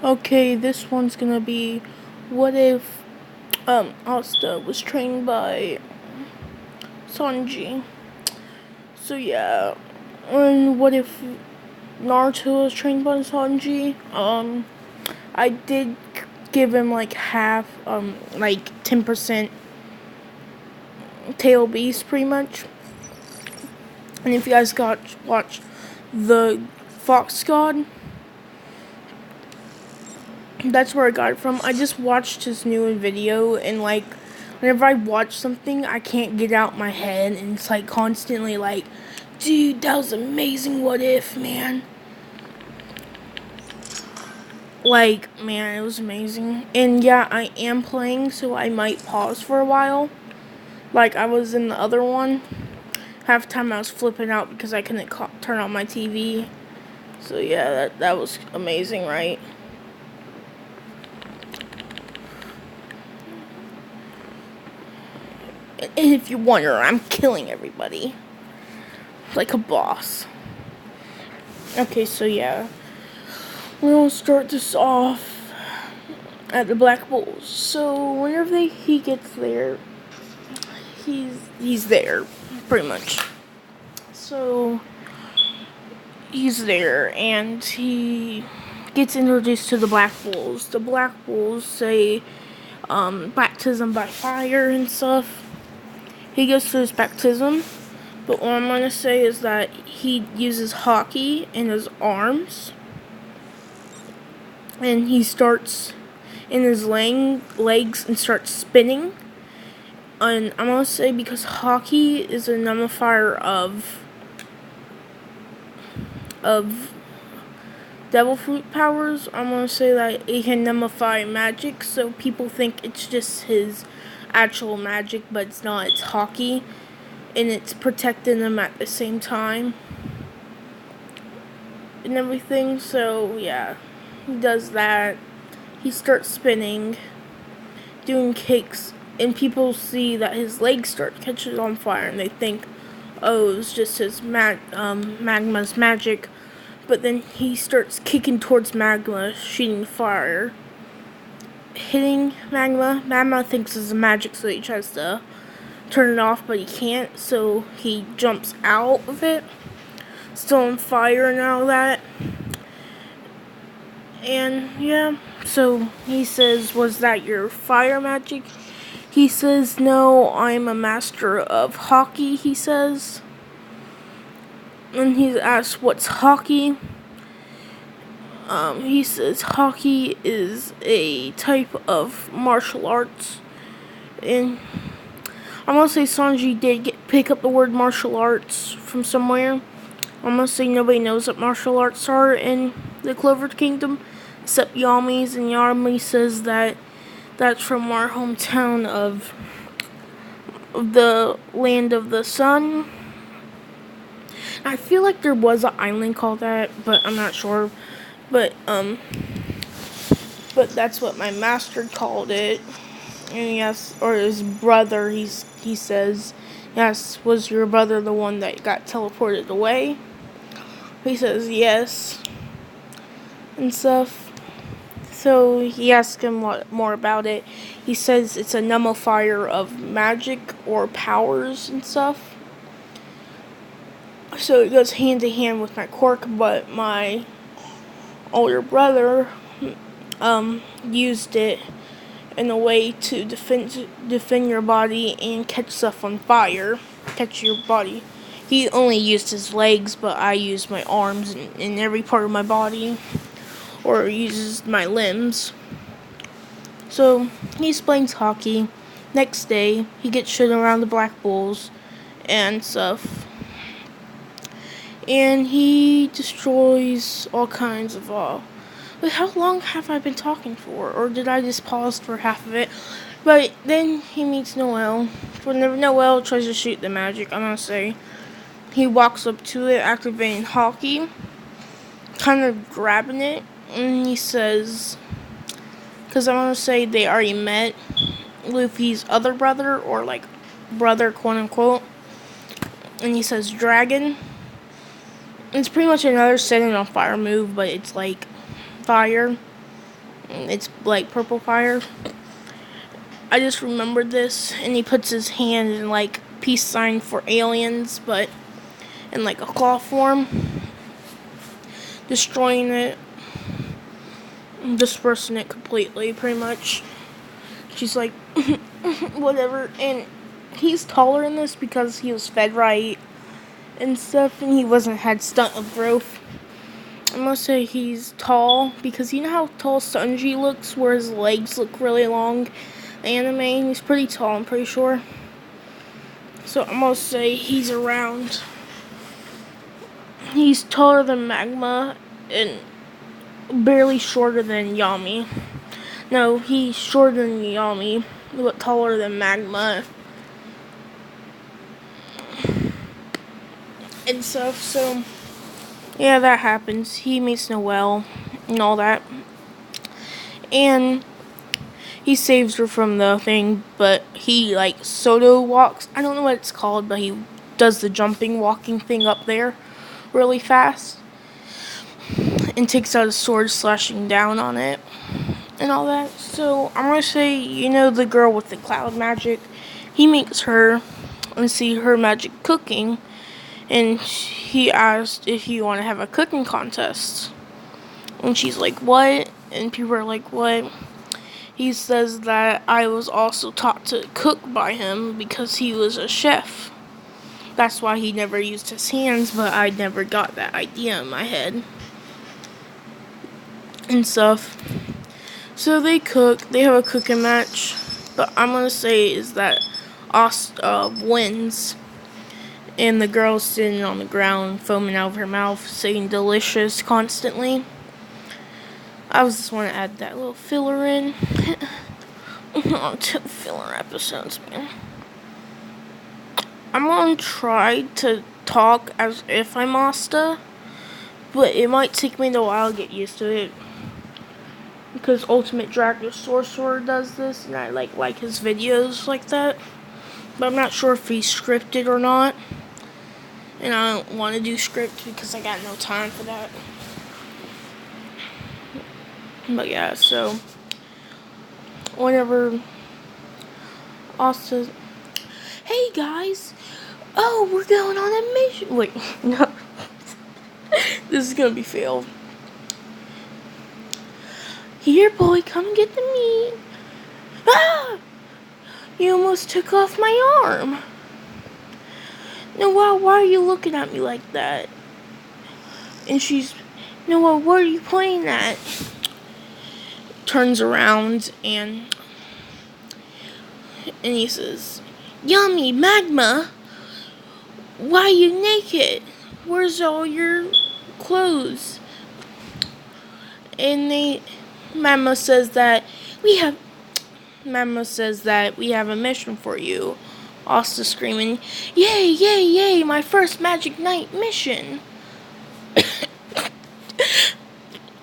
Okay, this one's gonna be, what if Asta was trained by Sanji? So yeah, and what if Naruto was trained by Sanji? I did give him like half, like 10% tail beast pretty much. And if you guys got watch the Fox God, that's where I got it from. I just watched his new video, and like whenever I watch something, I can't get out my head, and it's like constantly like, dude, that was amazing. What if, man? Like, man, it was amazing. And yeah, I am playing, so I might pause for a while. Like I was in the other one. Half the time I was flipping out because I couldn't turn on my TV. So yeah, that was amazing, right? And if you wonder, I'm killing everybody. Like a boss. Okay, so yeah. We'll start this off at the Black Bulls. So whenever he gets there, he's there, pretty much. So he's there, and he gets introduced to the Black Bulls. The Black Bulls say baptism by fire and stuff. He goes through his baptism, but what I'm going to say is that he uses hockey in his arms, and he starts in his legs and starts spinning. And I'm going to say because hockey is a nullifier of devil fruit powers, I'm going to say that it can nullify magic, so people think it's just his actual magic, but it's not. It's hockey, and it's protecting them at the same time and everything. So yeah, he does that. He starts spinning, doing kicks, and people see that his legs start catching on fire, and they think, oh, it was just his magma's magic. But then he starts kicking towards magma, shooting fire, hitting magma. Magma thinks it's magic, so he tries to turn it off, but he can't, so he jumps out of it, still on fire and all that. And yeah, so he says, was that your fire magic? He says, no, I'm a master of hockey, he says. And he's asked, what's hockey? He says hockey is a type of martial arts. And I'm gonna say Sanji did pick up the word martial arts from somewhere. I'm gonna say nobody knows what martial arts are in the Clover Kingdom, except Yami's, and Yami says that that's from our hometown of the land of the sun. I feel like there was an island called that, but I'm not sure. But that's what my master called it. And yes, or his brother, he says, yes, was your brother the one that got teleported away? He says yes, and stuff. So he asks him more about it. He says it's a nullifier of magic or powers and stuff. So it goes hand to hand with my quirk, but my older brother used it in a way to defend your body and catch stuff on fire. Catch your body. He only used his legs, but I used my arms and every part of my body, or uses my limbs. So he explains hockey. Next day, he gets shit around the Black Bulls and stuff. And he destroys all kinds of But how long have I been talking for? Or did I just pause for half of it? But then he meets Noel. Whenever Noel tries to shoot the magic, I'm gonna say, he walks up to it, activating hockey, kind of grabbing it, and he says, because I'm gonna say they already met Luffy's other brother, or like brother, quote unquote, and he says dragon. It's pretty much another setting on fire move, but it's like fire. It's like purple fire. I just remembered this, and he puts his hand in like peace sign for aliens, but in like a claw form, destroying it, dispersing it completely, pretty much. She's like, whatever, and he's taller in this because he was fed right and stuff, and he had stunt of growth. I'm gonna say he's tall because you know how tall Sanji looks, where his legs look really long. Anime, he's pretty tall, I'm pretty sure. So I'm gonna say he's around. He's taller than Magma and barely shorter than Yami. No, he's shorter than Yami, but taller than Magma and stuff. So yeah, that happens. He meets Noelle and all that, and he saves her from the thing, but he like Soto walks. I don't know what it's called, but he does the jumping, walking thing up there really fast and takes out a sword, slashing down on it and all that. So I'm gonna say, you know, the girl with the cloud magic, he makes her and see her magic cooking, and he asked if you want to have a cooking contest, and she's like, what? And people are like, what? He says that I was also taught to cook by him because he was a chef. That's why he never used his hands, but I never got that idea in my head and stuff. So they cook. They have a cooking match. But I'm going to say is that Asta wins. And the girl's sitting on the ground, foaming out of her mouth, saying delicious constantly. I just want to add that little filler in. 2 filler episodes, man. I'm going to try to talk as if I'm Asta, but it might take me a while to get used to it. Because Ultimate Dragon Sorcerer does this, and I like his videos like that. But I'm not sure if he's scripted or not. And I don't want to do script because I got no time for that. But yeah, so whenever Asta, hey guys, oh, we're going on a mission. Wait, no. This is gonna be failed. Here, boy, come get the meat. Ah! You almost took off my arm. Noelle, why are you looking at me like that? And she's, Noelle, what are you pointing at? Turns around and he says, Yummy, Magma, why are you naked? Where's all your clothes? And Magma says that we have a mission for you. Asta screaming, yay, yay, yay, my first Magic Night mission.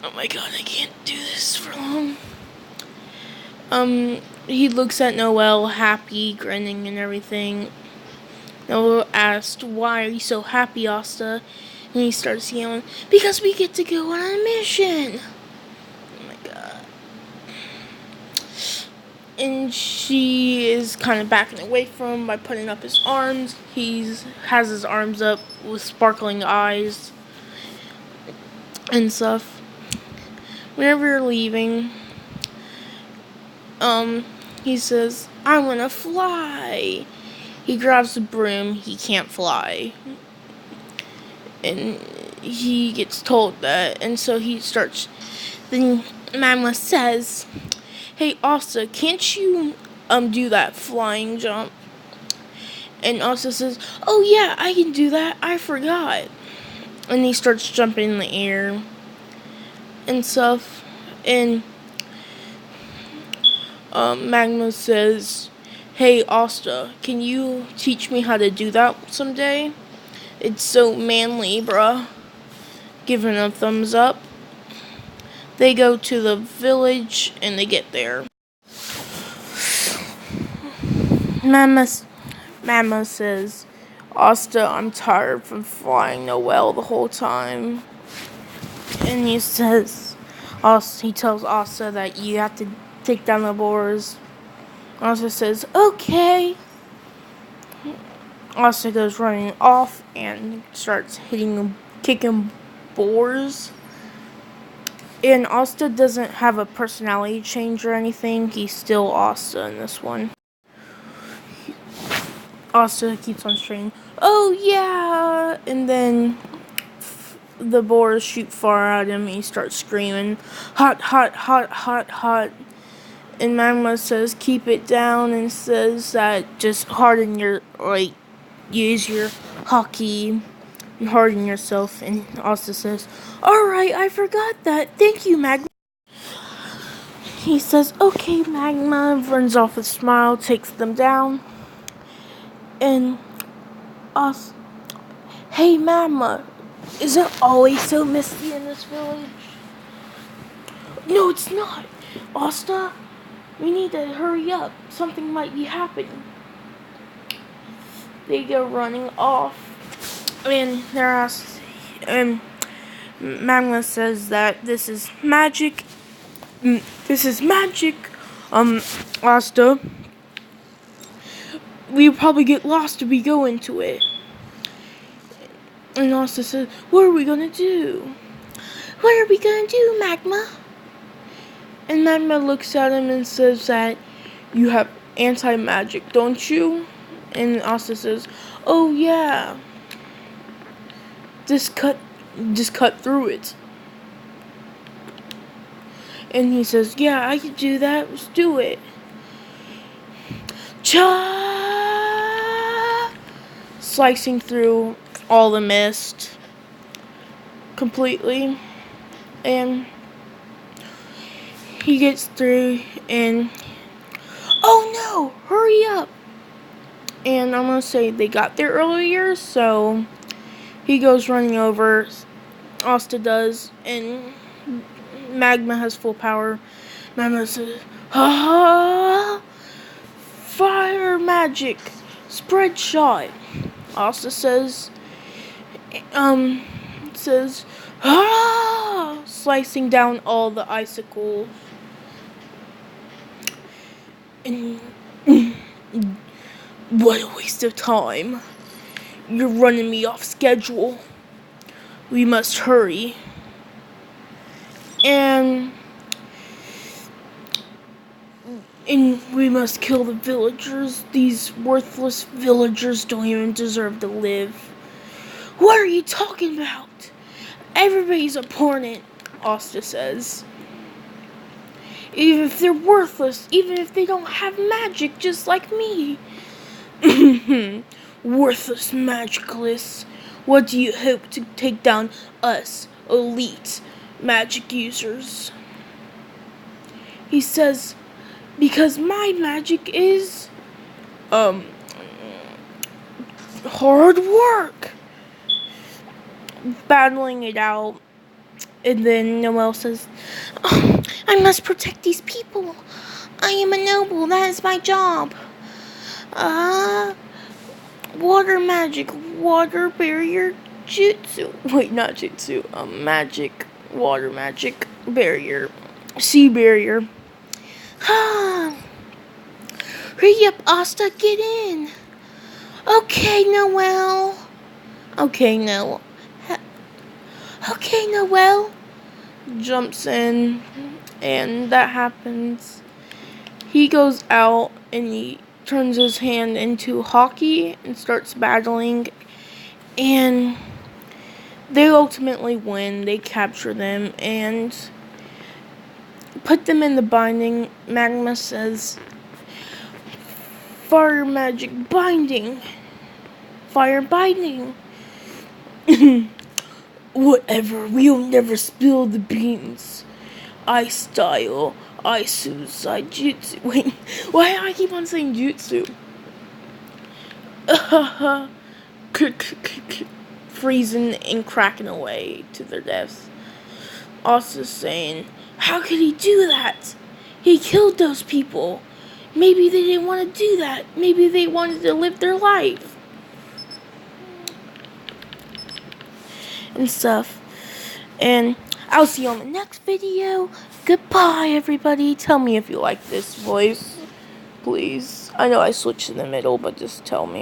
Oh my god, I can't do this for long. He looks at Noelle, happy, grinning and everything. Noelle asked, why are you so happy, Asta? And he starts yelling, because we get to go on a mission. Oh my god. And she is kind of backing away from him by putting up his arms. He has his arms up with sparkling eyes and stuff. Whenever you're leaving, he says, I want to fly. He grabs the broom. He can't fly. And he gets told that. And so he starts. Then Mama says, hey, Asta, can't you do that flying jump? And Asta says, oh yeah, I can do that. I forgot. And he starts jumping in the air and stuff. And Magma says, hey, Asta, can you teach me how to do that someday? It's so manly, bruh. Giving a thumbs up. They go to the village and they get there. Mama says, Asta, I'm tired from flying Noelle the whole time. And he says, Also, he tells Asta that you have to take down the boars. Asta says, okay. Asta goes running off and starts kicking boars. And Asta doesn't have a personality change or anything. He's still Asta in this one. Asta keeps on screaming, oh yeah! And then the boars shoot far at him and he starts screaming, hot, hot, hot, hot, hot. And Magma says, keep it down, and says that just harden your, use your hockey and harden yourself. And Asta says, alright, I forgot that. Thank you, Magma. He says, okay, Magma, runs off with a smile, takes them down. And Asta, hey, Magma, is it always so misty in this village? No, it's not. Asta, we need to hurry up. Something might be happening. They go running off. And they're asked, and Magma says that this is magic. This is magic. Asta, we'll probably get lost if we go into it. And Asta says, what are we gonna do? What are we gonna do, Magma? And Magma looks at him and says that you have anti-magic, don't you? And Asta says, oh yeah. Just cut through it. And he says, yeah, I can do that. Let's do it. Cha! Slicing through all the mist completely. And he gets through and, oh no, hurry up. And I'm going to say they got there earlier, so he goes running over. Asta does, and Magma has full power. Magma says, ah, fire magic, spread shot. Asta says, ah, slicing down all the icicles. And what a waste of time. You're running me off schedule. We must hurry. And we must kill the villagers. These worthless villagers don't even deserve to live. What are you talking about? Everybody's important, Asta says. Even if they're worthless, even if they don't have magic just like me. Worthless magicalists. What do you hope to take down us, elite magic users? He says, because my magic is, hard work. Battling it out. And then Noelle says, oh, I must protect these people. I am a noble. That is my job. Water magic, water barrier, jutsu. Wait, not jutsu. Magic, water magic, barrier, sea barrier. Hurry up, Asta, get in. Okay, Noelle. Okay, Noelle. Okay, Noelle. Jumps in, and that happens. He goes out and he turns his hand into hockey and starts battling, and they ultimately win. They capture them and put them in the binding. Magma says, fire magic binding. Fire binding. Whatever, we'll never spill the beans. Ice style, Isu Saijutsu. Wait, why do I keep on saying jutsu? Freezing and cracking away to their deaths. Also saying, how could he do that? He killed those people. Maybe they didn't want to do that. Maybe they wanted to live their life. And stuff. And I'll see you on the next video. Goodbye, everybody. Tell me if you like this voice, please. I know I switched in the middle, but just tell me.